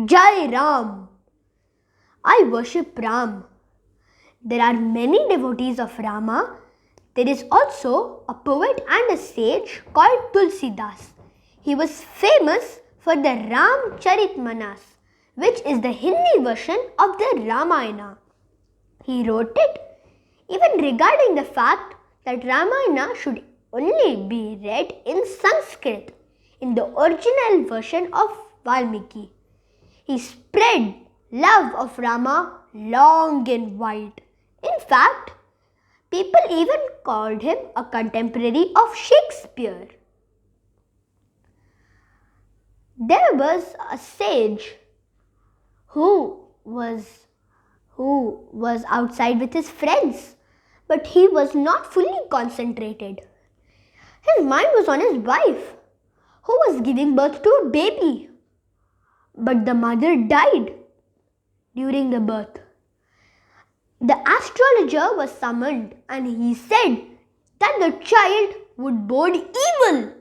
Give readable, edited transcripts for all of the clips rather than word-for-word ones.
Jai Ram. I worship Ram. There are many devotees of Rama. There is also a poet and a sage called Tulsidas. He was famous for the Ram Charit Manas, which is the Hindi version of the Ramayana. He wrote it even regarding the fact that Ramayana should only be read in Sanskrit, in the original version of Valmiki. He spread love of Rama long and wide. In fact, people even called him a contemporary of Shakespeare. There was a sage who was outside with his friends, but he was not fully concentrated. His mind was on his wife, who was giving birth to a baby. But the mother died during the birth. The astrologer was summoned and he said that the child would bode evil.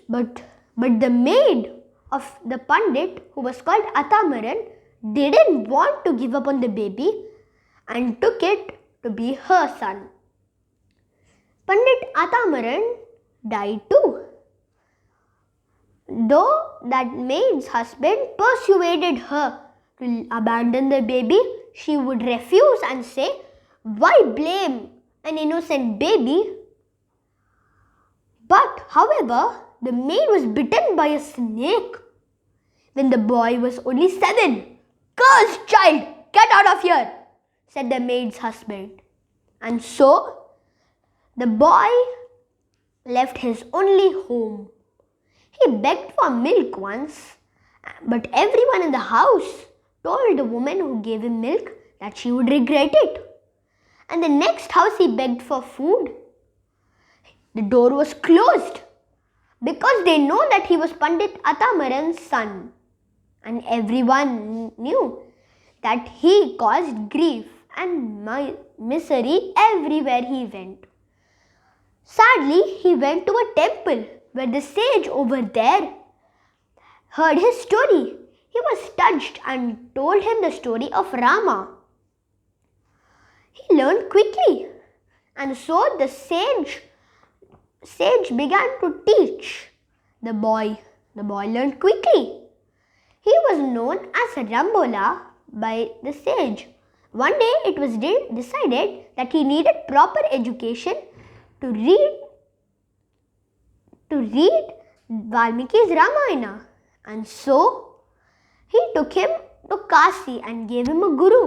But the maid of the Pandit, who was called Atamaran, didn't want to give up on the baby and took it to be her son. Pandit Atamaran died too. Though that maid's husband persuaded her to abandon the baby, she would refuse and say, "Why blame an innocent baby?" But, however, the maid was bitten by a snake when the boy was only 7. "Cursed child, get out of here," said the maid's husband. And so, the boy left his only home. He begged for milk once, but everyone in the house told the woman who gave him milk that she would regret it. And the next house he begged for food, the door was closed because they know that he was Pandit Atamaran's son. And everyone knew that he caused grief and misery everywhere he went. Sadly, he went to a temple where the sage over there heard his story. He was touched and told him the story of Rama. He learned quickly, and so the sage began to teach the boy. The boy learned quickly. He was known as Rambola by the sage. One day it was decided that he needed proper education to read Valmiki's Ramayana, and so he took him to Kasi and gave him a guru.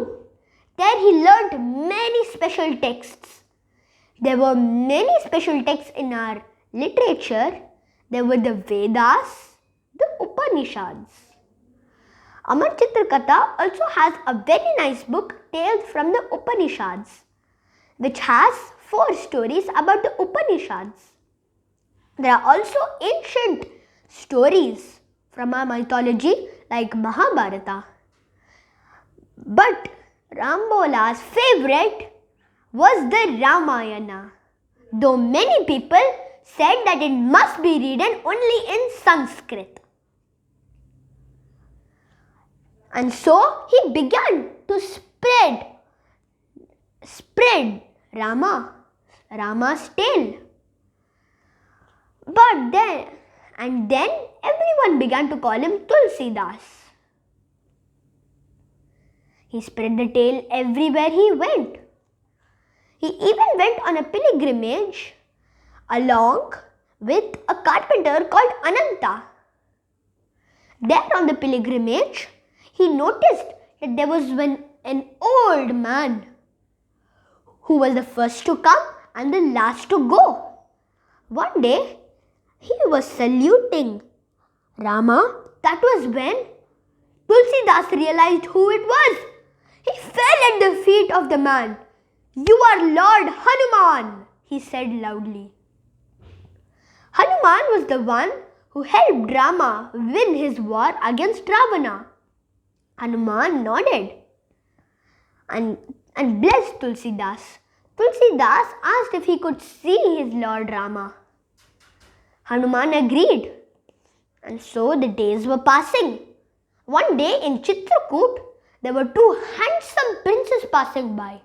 There he learnt many special texts. There were many special texts in our literature. There were the Vedas, the Upanishads. Amar Chitrakarta also has a very nice book, Tales from the Upanishads, which has 4 stories about the Upanishads. There are also ancient stories from our mythology like Mahabharata. But Rambola's favorite was the Ramayana, though many people said that it must be written only in Sanskrit. And so he began to spread Rama's tale. But then everyone began to call him Tulsidas. He spread the tale everywhere he went. He even went on a pilgrimage along with a carpenter called Ananta. There on the pilgrimage, he noticed that there was an old man who was the first to come and the last to go. One day, he was saluting Rama. That was when Tulsidas realized who it was. He fell at the feet of the man. "You are Lord Hanuman," he said loudly. Hanuman was the one who helped Rama win his war against Ravana. Hanuman nodded and blessed Tulsidas. Tulsidas asked if he could see his Lord Rama. Hanuman agreed, And so the days were passing. One day in Chitrakoot, there were two handsome princes passing by.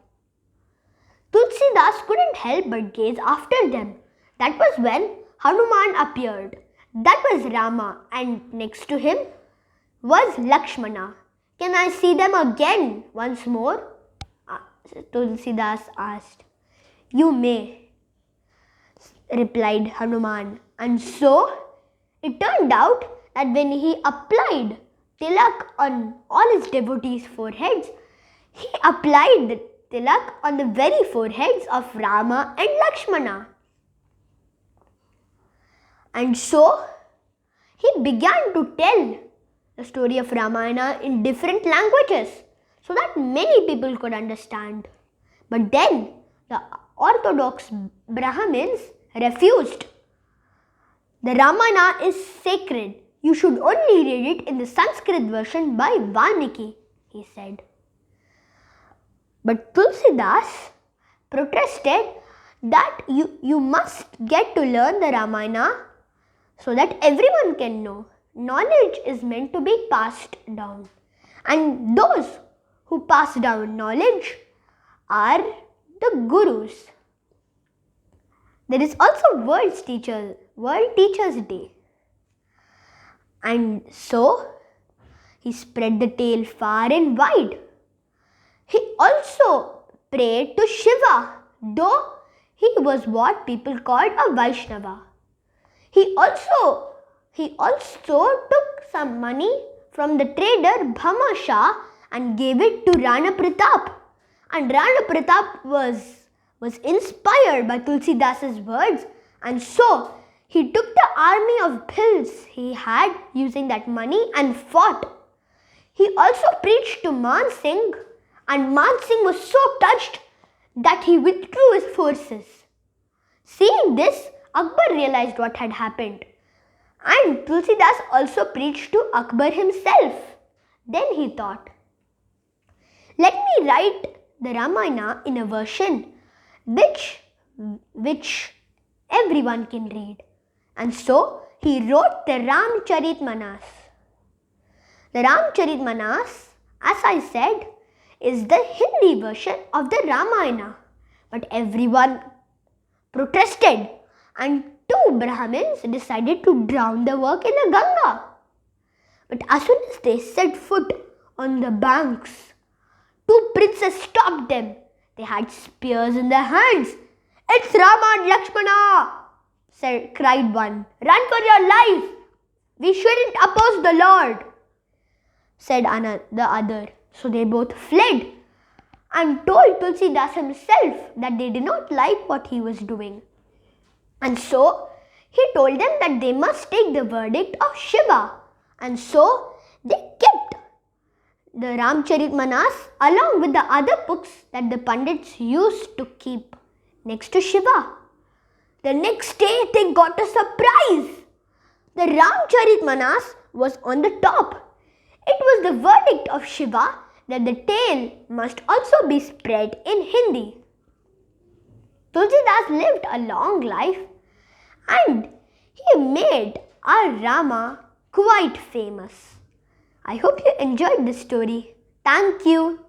Tulsidas couldn't help but gaze after them. That was when Hanuman appeared. That was Rama, and next to him was Lakshmana. Can I see them again once more? Tulsidas asked. You may, replied Hanuman. And so it turned out that when he applied tilak on all his devotees' foreheads, he applied the tilak on the very foreheads of Rama and Lakshmana. And so he began to tell the story of Ramayana in different languages so that many people could understand. But then the orthodox Brahmins refused. The Ramayana is sacred. You should only read it in the Sanskrit version by Valmiki, he said. But Tulsidas protested that you must get to learn the Ramayana so that everyone can know. Knowledge is meant to be passed down. And those who pass down knowledge are the gurus. There is also World Teachers Day. And so he spread the tale far and wide. He also prayed to Shiva, though he was what people called a Vaishnava. He also took some money from the trader Bhama Shah and gave it to Rana Pratap. And Rana Pratap was inspired by Tulsidas's words, and so he took the army of Bhils he had using that money and fought. He also preached to Man Singh, and Man Singh was so touched that he withdrew his forces. Seeing this, Akbar realized what had happened. And Tulsidas also preached to Akbar himself. Then he thought, let me write the Ramayana in a version which everyone can read. And so he wrote the Ram Charit Manas. The Ram Charit Manas, as I said, is the Hindi version of the Ramayana. But everyone protested, and two Brahmins decided to drown the work in the Ganga. But as soon as they set foot on the banks, two princes stopped them. They had spears in their hands. It's Rama and Lakshmana, cried one. Run for your life. We shouldn't oppose the Lord, said the other. So they both fled and told Tulsidas himself that they did not like what he was doing. And so he told them that they must take the verdict of Shiva. And so they kept the Ram Charit Manas along with the other books that the Pandits used to keep next to Shiva. The next day they got a surprise. The Ram Charit Manas was on the top. It was the verdict of Shiva that the tale must also be spread in Hindi. Tulsidas lived a long life and he made our Rama quite famous. I hope you enjoyed this story. Thank you.